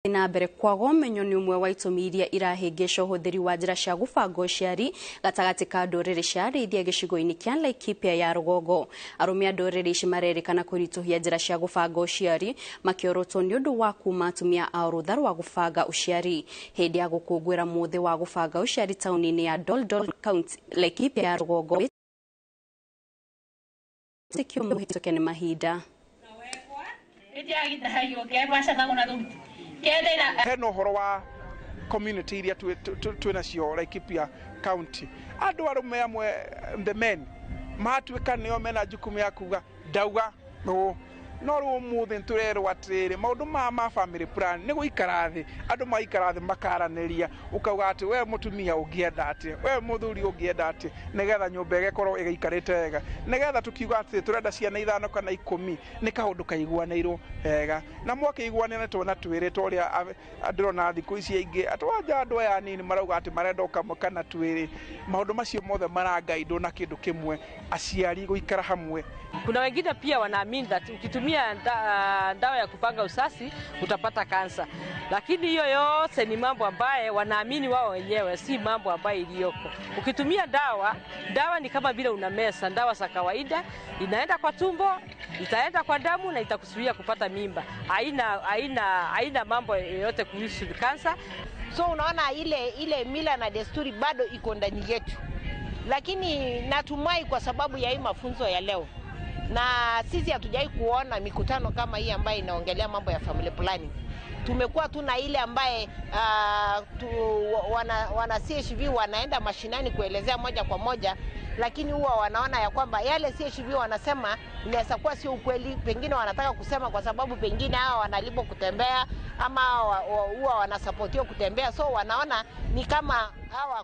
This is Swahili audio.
Na mbere kwago menyo ni umwe wa itũmi iria irahingisha ũhũthĩri wa njĩra cia gũbanga ũciari gatagatĩ ka ndũrĩrĩ cia arĩithia gĩcigo-inĩ kĩa Laikipia ya rũgongo. Arũme a ndũrĩrĩ ici marerĩkana kũritũhia njĩra cia gũbanga ũciari makĩorotwo nĩ ũndũ wa kuma atumia a rũtha rwa gũbanga ũciari. Hĩndĩ ya gũkũngũĩra mũthĩ wa gũbanga ũciari taũni-inĩ ya Doldol County Laikipia ya rũgongo tikio mũhĩtũke nĩ mahinda. Hena ũhoro wa community iria twina cio Laikipia County. Andũ arũme amwe the men matuĩka nĩo mena jukumu ya kuga ndauga no rĩu ũmũthĩ tũrerwo atĩrĩrĩ maũndũ ma family plan nĩ gũikara thĩ, andũ maikara thĩ makaranĩria, ũkauga atĩ we mũtumia ũngĩenda atĩ, we mũthuri ũngĩenda atĩ, nĩgetha nyũmba ĩgĩkorwo ĩgĩikarĩte wega, nĩgetha tukiuga atĩ tũrenda ciana 5 kana 10 nĩ kaũndũ kaiguanĩirwo wega. Na mwakĩiguanĩra nĩ tuona twĩrĩtwo ũrĩa ndĩrona thikũ ici aingĩ atwanja andũ aya nini marauga atĩ marenda ũkamwe kana twĩrĩ. Maũndũ macio mothe marangaindwo na kĩndũ kĩmwe, aciari gũikara hamwe. Kuna wengine pia wanaamini that ukitumia dawa ya kupanga uzazi utapata kansa, lakini hiyo yote ni mambo ambaye wanaamini wao wenyewe, si mambo ambayo iliyoko. Ukitumia dawa ni kama vile unameza dawa za kawaida, inaenda kwa tumbo, itaenda kwa damu na itakuzuia kupata mimba. Haina mambo yote kuhusu kansa. So unaona ile mila na desturi bado iko ndani yetu, lakini natumai kwa sababu ya hii mafunzo ya leo na sisi hatujai kuona mikutano kama hii ambayo inaongelea mambo ya family planning. Tumekuwa tuna ile ambaye wana CHV wanaenda mashinani kuelezea moja kwa moja, lakini huwa wanaona ya kwamba yale CHV wanasema inaweza kuwa sio ukweli, pengine wanataka kusema kwa sababu pengine hawa wanalipo kutembea ama huwa wanasapotiwa kutembea, so wanaona ni kama hawa